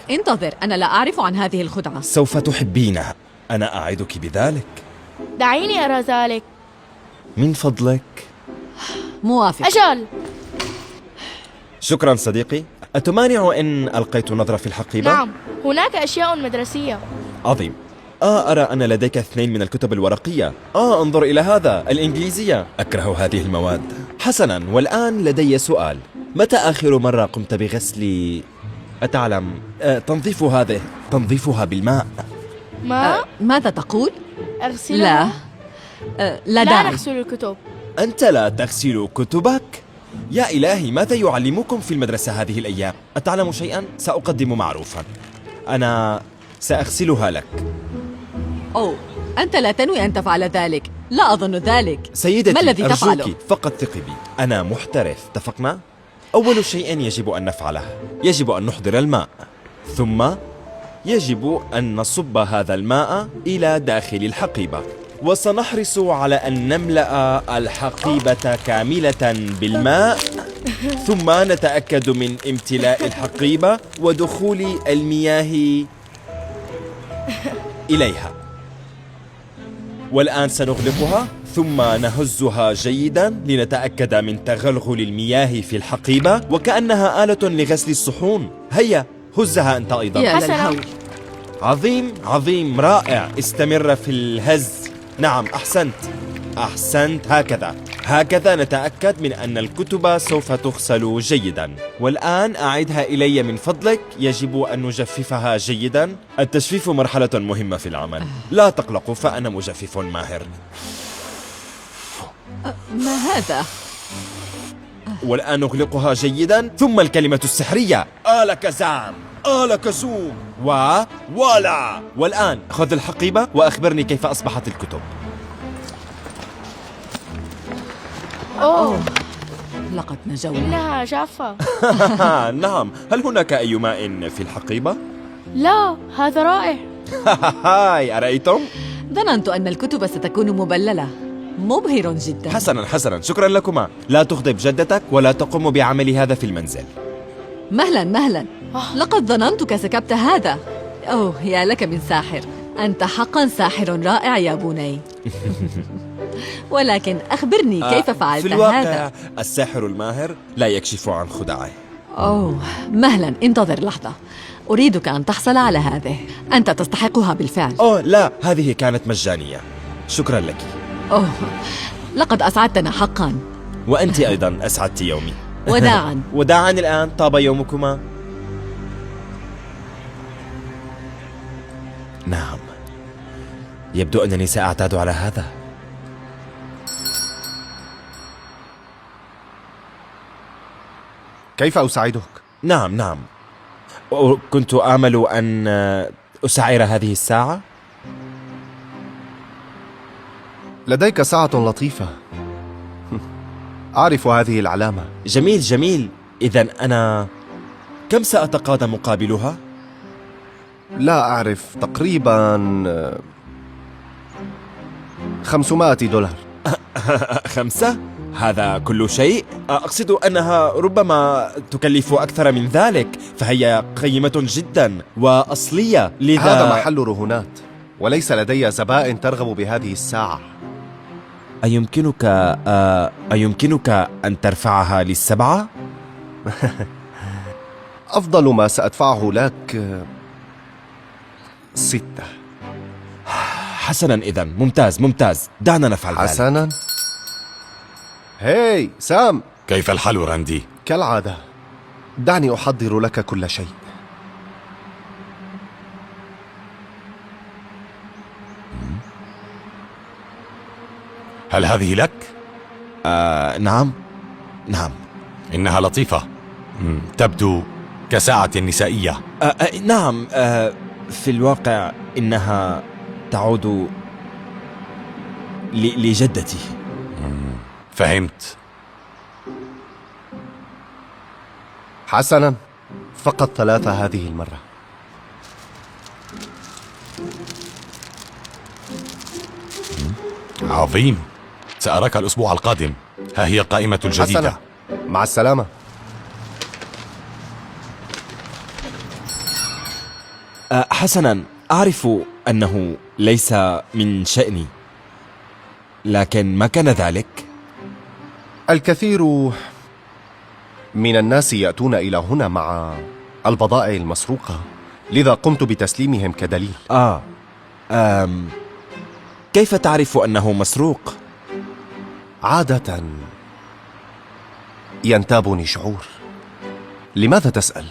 انتظر، أنا لا أعرف عن هذه الخدعة. سوف تحبينها، أنا أعدك بذلك. دعيني أرى ذلك. من فضلك. موافق. أجل. شكرا صديقي. أتمانع إن ألقيت نظرة في الحقيبة؟ نعم، هناك أشياء مدرسية. عظيم. أرى أن لديك 2 من الكتب الورقية. انظر إلى هذا، الإنجليزية. أكره هذه المواد. حسنا، والآن لدي سؤال. متى آخر مرة قمت بغسل أتعلم تنظيفها بالماء؟ ما؟ ماذا تقول؟ أغسلها؟ لا لا داعي. نغسل الكتب. أنت لا تغسل كتبك؟ يا إلهي، ماذا يعلموكم في المدرسة هذه الأيام؟ أتعلم شيئا؟ سأقدم معروفا. أنا سأغسلها لك. أوه، أنت لا تنوي أن تفعل ذلك. لا أظن ذلك. سيدتي، ما الذي تفعله؟ أرجوك فقط ثقي بي، أنا محترف. اتفقنا؟ أول شيء يجب أن نفعله، يجب أن نحضر الماء، ثم يجب أن نصب هذا الماء إلى داخل الحقيبة، وسنحرص على أن نملأ الحقيبة كاملة بالماء، ثم نتأكد من امتلاء الحقيبة ودخول المياه إليها. والآن سنغلقها ثم نهزها جيدا لنتأكد من تغلغل المياه في الحقيبة، وكأنها آلة لغسل الصحون. هيا هزها أنت أيضا. يا حسنا. للهول. عظيم عظيم، رائع. استمر في الهز. نعم، أحسنت. هكذا نتأكد من أن الكتب سوف تغسل جيدا. والآن أعدها إلي من فضلك. يجب أن نجففها جيدا. التجفيف مرحلة مهمة في العمل. لا تقلقوا، فأنا مجفف ماهر. ما هذا؟ والآن نغلقها جيدا. ثم الكلمة السحرية: آلك زام، آلك زوم، ولا. والآن خذ الحقيبة وأخبرني كيف أصبحت الكتب. أوه، لقد نجونا. إنها جافة. نعم، هل هناك أي ماء في الحقيبة؟ لا، هذا رائع. هاي، أرأيتم؟ ظننت أن الكتب ستكون مبللة. مبهر جدا. حسنا، شكرا لكما. لا تغضب جدتك ولا تقوم بعمل هذا في المنزل. مهلا. لقد ظننتك سكبت هذا. أوه، يا لك من ساحر. أنت حقا ساحر رائع يا بني. ولكن أخبرني كيف فعلت في الواقع هذا؟ الساحر الماهر لا يكشف عن خدعه. أوه، مهلا، انتظر لحظة. أريدك أن تحصل على هذه. أنت تستحقها بالفعل. لا، هذه كانت مجانية. شكرا لك. أوه، لقد أسعدتنا حقا. وأنت أيضا أسعدت يومي. وداعا. الآن، طاب يومكما. نعم، يبدو أنني سأعتاد على هذا. كيف أساعدك؟ نعم. كنت آمل أن أسعر هذه الساعة. لديك ساعة لطيفة. أعرف هذه العلامة. جميل. إذن أنا كم سأتقاضى مقابلها؟ لا أعرف، تقريبا $500. 5؟ هذا كل شيء؟ أقصد أنها ربما تكلف أكثر من ذلك، فهي قيمة جدا وأصلية، لذا هذا محل رهونات، وليس لدي زبائن ترغب بهذه الساعة. أيمكنك أن ترفعها لل7؟ أفضل ما سأدفعه لك 6. حسنا، إذن ممتاز. دعنا نفعل ذلك. حسنا. هاي سام، كيف الحال راندي؟ كالعادة. دعني أحضر لك كل شيء. هل هذه لك؟ نعم. إنها لطيفة. تبدو كساعة نسائية. نعم. في الواقع إنها تعود لجدتي. فهمت. حسنا، فقط 3 هذه المرة. عظيم، سأراك الأسبوع القادم. ها هي القائمة الجديدة. حسنا، مع السلامة. حسنا، أعرف أنه ليس من شأني، لكن ما كان ذلك. الكثير من الناس يأتون إلى هنا مع البضائع المسروقة، لذا قمت بتسليمهم كدليل. كيف تعرف أنه مسروق؟ عادة ينتابني شعور. لماذا تسأل؟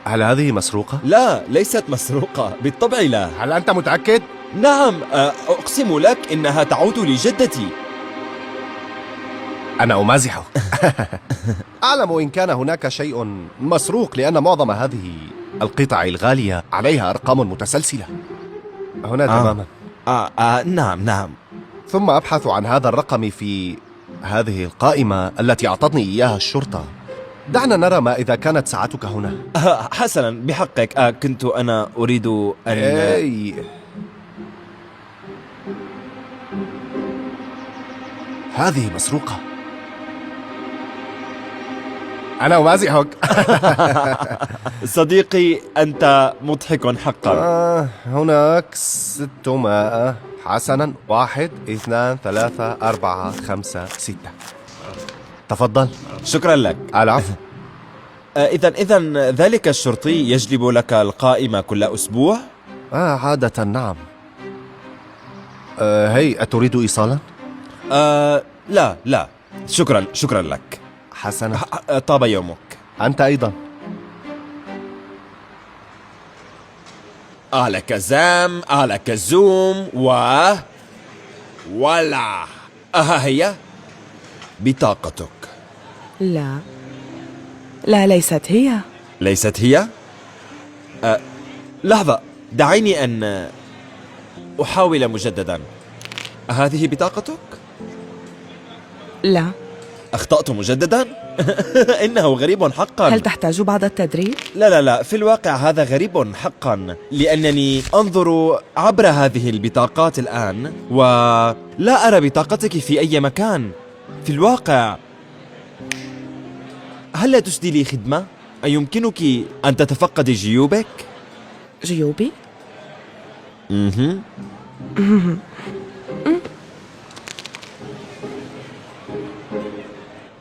هل هذه مسروقة؟ لا، ليست مسروقة، بالطبع لا. هل أنت متأكد؟ نعم، أقسم لك إنها تعود لجدتي. أنا أمازحك. أعلم إن كان هناك شيء مسروق، لأن معظم هذه القطع الغالية عليها أرقام متسلسلة. هنا تماما. نعم. ثم أبحث عن هذا الرقم في هذه القائمة التي أعطتني إياها الشرطة. دعنا نرى ما إذا كانت ساعتك هنا. حسنا، بحقك. كنت أنا أريد أن هذه مسروقة. أنا أمازحك. صديقي، أنت مضحك حقا. هناك 600. حسنا، 1 2 3 4 5 6. تفضل. شكرا لك. العفو. إذا ذلك الشرطي يجلب لك القائمة كل أسبوع؟ عادة نعم. هي، أتريد إيصالا؟ لا. شكرا لك. حسنا. طاب يومك. أنت أيضا. لك زام، لك زوم، ولا هي بطاقتك. لا، ليست هي. ليست هي؟ لحظة، دعيني أن أحاول مجددا. هذه بطاقتك؟ لا. أخطأت مجددا؟ إنه غريب حقا. هل تحتاج بعض التدريب؟ لا، في الواقع هذا غريب حقا، لأنني أنظر عبر هذه البطاقات الآن ولا أرى بطاقتك في أي مكان. في الواقع، هل لا تسدي لي خدمة؟ أيمكنك أن تتفقدي جيوبك؟ جيوبي؟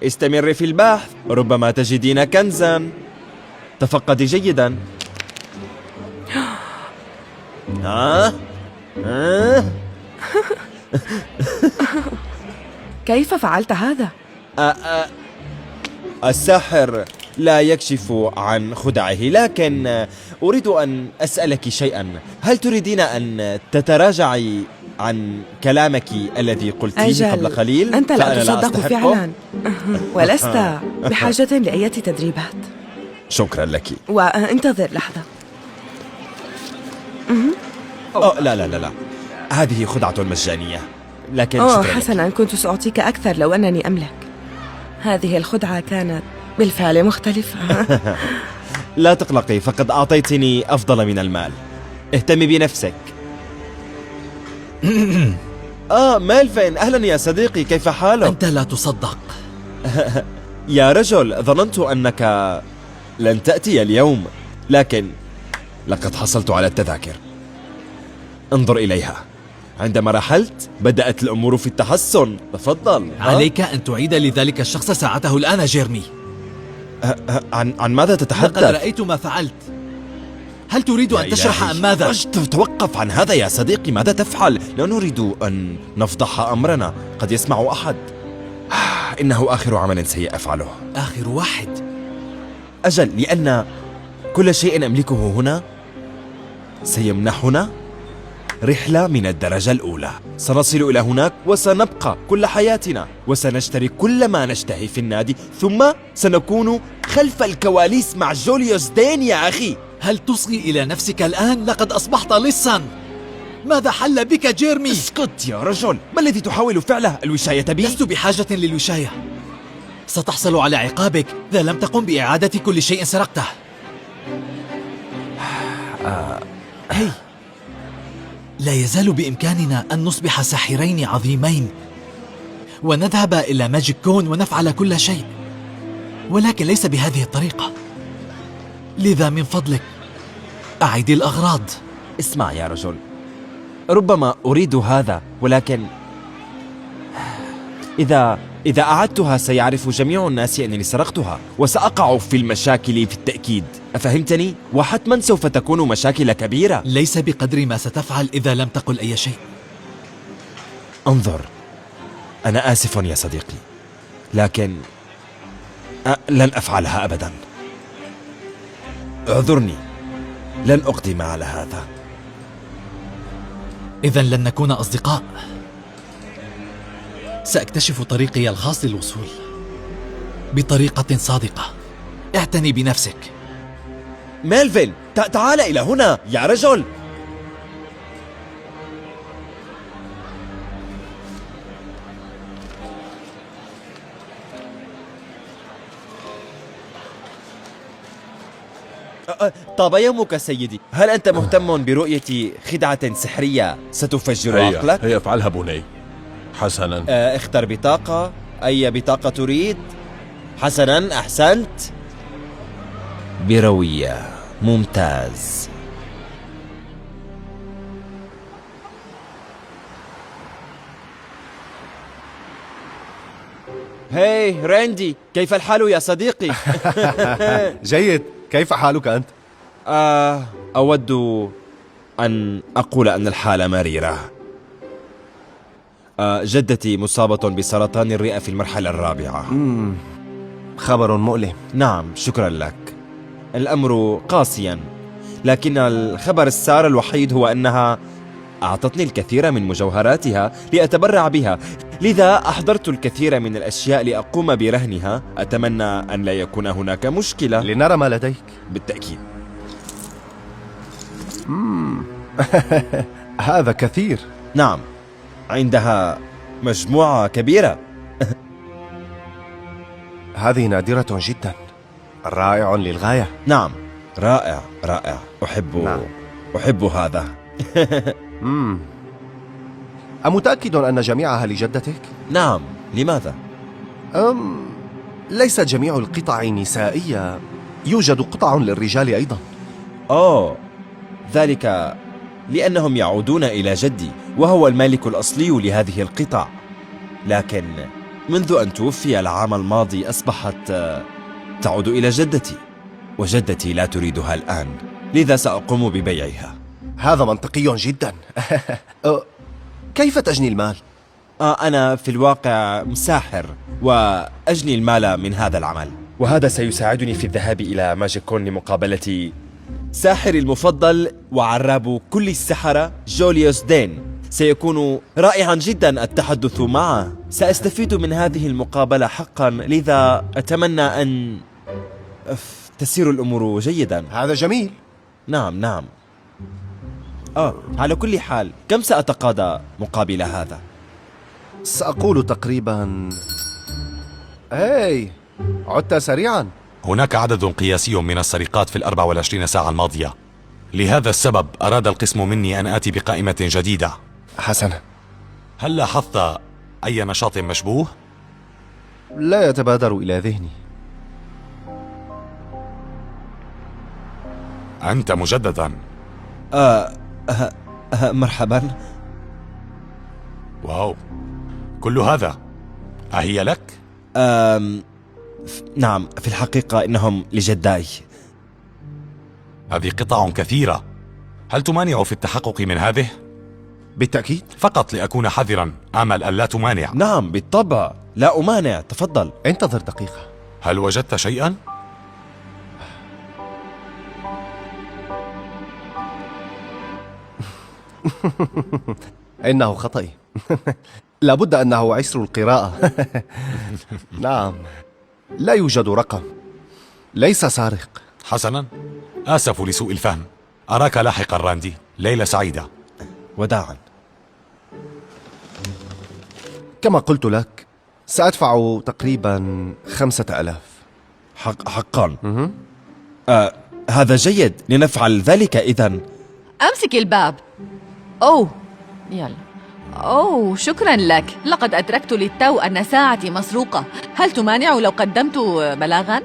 استمري في البحث، ربما تجدين كنزا. تفقدي جيدا. كيف فعلت هذا؟ الساحر لا يكشف عن خدعه، لكن أريد أن أسألك شيئا. هل تريدين أن تتراجعي عن كلامك الذي قلتيه قبل قليل؟ أنت لا تصدق فعلا. ولست بحاجة لأي تدريبات. شكرا لك. وانتظر لحظة. لا، هذه خدعة مجانية، لكن شكرا حسنا، كنت سأعطيك أكثر لو أنني أملك. هذه الخدعة كانت بالفعل مختلفة. لا تقلقي، فقد أعطيتني أفضل من المال. اهتمي بنفسك. مالفين، أهلا يا صديقي، كيف حالك؟ أنت لا تصدق. يا رجل، ظننت أنك لن تأتي اليوم، لكن لقد حصلت على التذاكر. انظر إليها. عندما رحلت بدأت الأمور في التحسن. تفضل. عليك أن تعيد لذلك الشخص ساعته الآن جيرمي. عن ماذا تتحدث؟ لقد رأيت ما فعلت. هل تريد أن تشرح أم ماذا؟ توقف عن هذا يا صديقي. ماذا تفعل؟ لا نريد أن نفضح أمرنا، قد يسمع أحد. إنه آخر عمل سيء أفعله. آخر واحد؟ أجل، لأن كل شيء أملكه هنا سيمنحنا رحلة من الدرجة الأولى. سنصل إلى هناك وسنبقى كل حياتنا، وسنشتري كل ما نشتهي في النادي، ثم سنكون خلف الكواليس مع جوليوس دين. يا أخي، هل تصغي إلى نفسك الآن؟ لقد أصبحت لصا. ماذا حل بك جيرمي؟ اسكت يا رجل، ما الذي تحاول فعله؟ الوشاية بي؟ لست بحاجة للوشاية. ستحصل على عقابك إذا لم تقم بإعادة كل شيء سرقته. هي، لا يزال بإمكاننا أن نصبح ساحرين عظيمين ونذهب إلى ماجيك كون ونفعل كل شيء، ولكن ليس بهذه الطريقة. لذا من فضلك أعد الأغراض. اسمع يا رجل، ربما أريد هذا، ولكن إذا أعدتها سيعرف جميع الناس أنني سرقتها، وسأقع في المشاكل في التأكيد. أفهمتني؟ وحتما سوف تكون مشاكل كبيرة. ليس بقدر ما ستفعل إذا لم تقل أي شيء. انظر، أنا آسف يا صديقي، لكن لن أفعلها أبدا. اعذرني، لن أقدم على هذا. إذن لن نكون أصدقاء. سأكتشف طريقي الخاص للوصول بطريقة صادقة. اعتني بنفسك. ميلفين، تعال إلى هنا يا رجل. طاب يومك سيدي. هل أنت مهتم برؤية خدعة سحرية ستفجر عقلك؟ هيا افعلها بني. حسنا. اختر بطاقة. أي بطاقة تريد؟ حسنا، أحسنت. بروية، ممتاز. هاي راندي، كيف الحال يا صديقي؟ جيد، كيف حالك أنت؟ أود أن أقول أن الحالة مريرة. جدتي مصابة بسرطان الرئة في المرحلة الرابعة. خبر مؤلم. نعم، شكرا لك. الأمر قاسيا، لكن الخبر السار الوحيد هو أنها أعطتني الكثير من مجوهراتها لأتبرع بها، لذا أحضرت الكثير من الأشياء لأقوم برهنها. أتمنى أن لا يكون هناك مشكلة. لنرى ما لديك. بالتأكيد. هذا كثير. نعم، عندها مجموعة كبيرة. هذه نادرة جدا. رائع للغاية. نعم، رائع رائع. أحب هذا. أمتأكد أن جميعها لجدتك؟ نعم، لماذا؟ ليست جميع القطع نسائية، يوجد قطع للرجال أيضا. ذلك لأنهم يعودون إلى جدي، وهو المالك الأصلي لهذه القطع، لكن منذ أن توفي العام الماضي أصبحت تعود إلى جدتي، وجدتي لا تريدها الآن، لذا سأقوم ببيعها. هذا منطقي جدا. كيف تجني المال؟ أنا في الواقع ساحر، وأجني المال من هذا العمل، وهذا سيساعدني في الذهاب إلى ماجيكون لمقابلة ساحري المفضل وعراب كل السحرة جوليوس دين. سيكون رائعا جدا التحدث معه. سأستفيد من هذه المقابلة حقا، لذا أتمنى أن تسير الأمور جيدا. هذا جميل. نعم. على كل حال، كم سأتقاضى مقابل هذا؟ سأقول تقريبا. عدت سريعا. هناك عدد قياسي من السرقات في 24 ساعة الماضية. لهذا السبب أراد القسم مني أن آتي بقائمة جديدة. حسنا. هل لاحظت أي نشاط مشبوه؟ لا يتبادر إلى ذهني. أنت مجددا. مرحبا. واو، كل هذا أهي لك؟ نعم، في الحقيقة إنهم لجداي. هذه قطع كثيرة. هل تمانع في التحقق من هذه؟ بالتأكيد. فقط لأكون حذرا، آمل أن لا تمانع. نعم بالطبع، لا أمانع، تفضل. انتظر دقيقة. هل وجدت شيئا؟ إنه خطأي. لابد أنه عسر القراءة. نعم، لا يوجد رقم. ليس سارق. حسنا، آسف لسوء الفهم. أراك لاحقا راندي. ليلة سعيدة. وداعا. كما قلت لك، سأدفع تقريبا 5000. حقا. هذا جيد، لنفعل ذلك إذن. أمسك الباب. يلا. شكرا لك. لقد أدركت للتو أن ساعتي مسروقة. هل تمانع لو قدمت بلاغا؟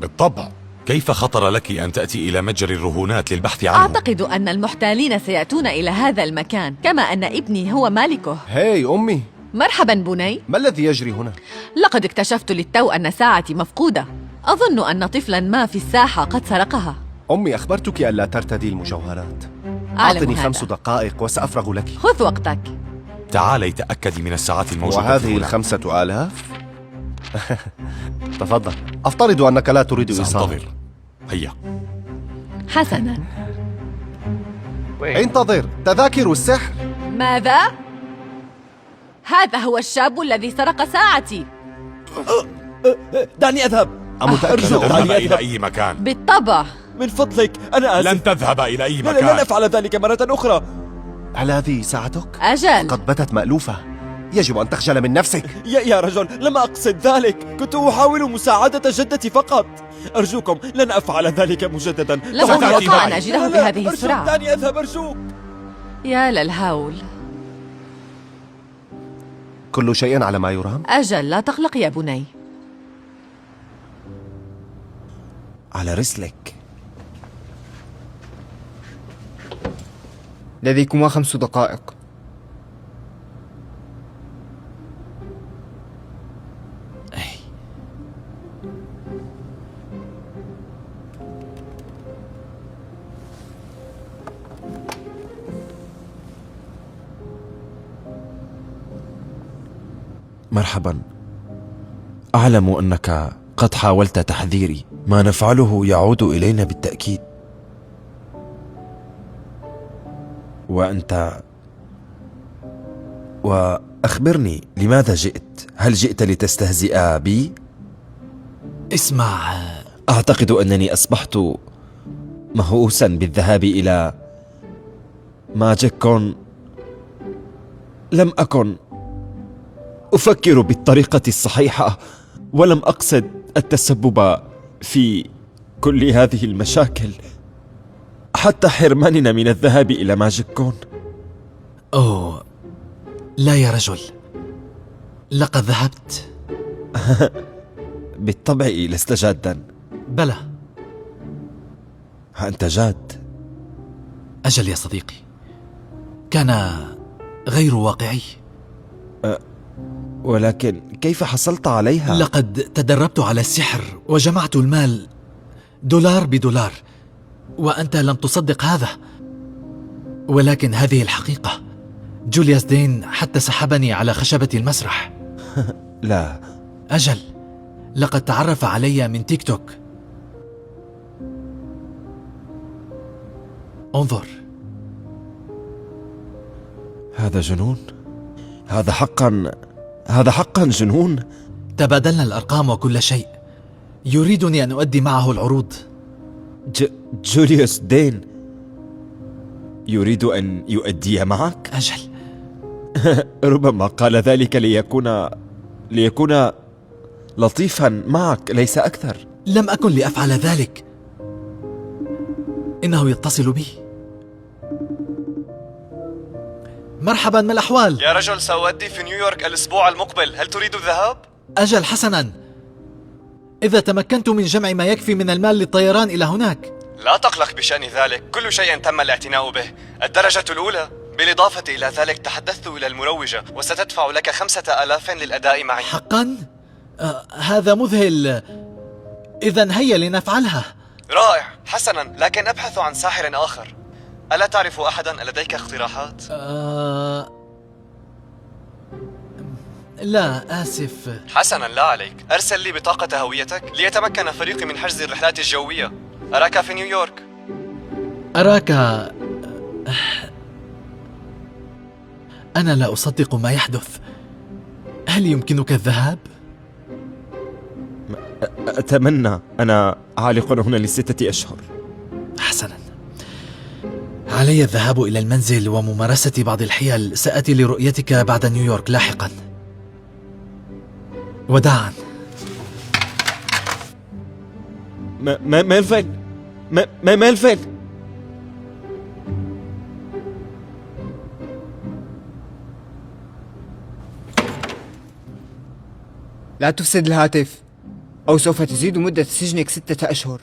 بالطبع، كيف خطر لك أن تأتي إلى متجر الرهونات للبحث عنه؟ أعتقد أن المحتالين سيأتون إلى هذا المكان، كما أن ابني هو مالكه. هاي أمي، مرحبا بني. ما الذي يجري هنا؟ لقد اكتشفت للتو أن ساعتي مفقودة. أظن أن طفلا ما في الساحة قد سرقها. أمي، أخبرتك ألا ترتدي المجوهرات. أعلم أعطني هذا. 5 دقائق وسأفرغ لك. خذ وقتك. تعالي تأكدي من الساعات الموجودة وهذه هنا. 5000؟ تفضل. أفترض أنك لا تريد إيصال. سأنتظر. هيا. حسنا. انتظر، تذاكر السحر. ماذا؟ هذا هو الشاب الذي سرق ساعتي. دعني أذهب. أمتأكد لن تذهب دعني إلى أذهب. أي مكان. بالطبع. من فضلك أنا آسف. لن تذهب إلى أي لن مكان. أفعل ذلك مرة أخرى. هل هذه ساعتك؟ أجل. قد باتت مألوفة. يجب أن تخجل من نفسك. يا رجل، لم أقصد ذلك، كنت أحاول مساعدة جدتي فقط. أرجوكم لن أفعل ذلك مجددا. لم ستأتي أتوقع أن معي. أجده لا، بهذه أرجوك السرعة. دعني أذهب أرجوك. يا للهول. كل شيء على ما يرام. أجل، لا تقلق يا بني. على رسلك. لديكما 5 دقائق. مرحبا. أعلم أنك قد حاولت تحذيري. ما نفعله يعود إلينا بالتأكيد. وأخبرني، لماذا جئت؟ هل جئت لتستهزئ بي؟ اسمع، أعتقد أنني أصبحت مهووسا بالذهاب إلى ماجيك كون. لم أكن أفكر بالطريقة الصحيحة، ولم أقصد التسبب في كل هذه المشاكل، حتى حرماننا من الذهاب إلى ماجيك كون. أوه لا يا رجل، لقد ذهبت. بالطبع لست جادا. بلى. أنت جاد. أجل يا صديقي، كان غير واقعي. ولكن كيف حصلت عليها؟ لقد تدربت على السحر وجمعت المال دولار بدولار، وأنت لم تصدق هذا، ولكن هذه الحقيقة. جولياس دين حتى سحبني على خشبة المسرح. لا. أجل، لقد تعرف علي من تيك توك. انظر. هذا جنون. هذا حقا جنون. تبادلنا الأرقام وكل شيء. يريدني أن أؤدي معه العروض. جوليوس دين يريد أن يؤدي معك؟ أجل. ربما قال ذلك ليكون لطيفا معك، ليس أكثر. لم أكن لأفعل ذلك. إنه يتصل بي. مرحبا، ما الأحوال؟ يا رجل، سأؤدي في نيويورك الأسبوع المقبل، هل تريد الذهاب؟ أجل، حسنا. إذا تمكنت من جمع ما يكفي من المال للطيران إلى هناك. لا تقلق بشأن ذلك، كل شيء تم الاعتناء به. الدرجة الأولى. بالإضافة إلى ذلك تحدثت إلى المروجة وستدفع لك 5000 للأداء معي. حقا؟ هذا مذهل. إذن هيا لنفعلها. رائع. حسنا، لكن أبحث عن ساحر آخر. ألا تعرف أحدا؟ لديك اقتراحات؟ لا، آسف. حسنا، لا عليك. أرسل لي بطاقة هويتك ليتمكن فريقي من حجز الرحلات الجوية. أراك في نيويورك. أراك. أنا لا أصدق ما يحدث. هل يمكنك الذهاب؟ أتمنى. أنا عالق هنا ل6 أشهر. حسنا، علي الذهاب إلى المنزل وممارسة بعض الحيل. سأتي لرؤيتك بعد نيويورك لاحقا. وداعا. ميلفين. ميلفين. لا تفسد الهاتف أو سوف تزيد مدة سجنك 6 أشهر.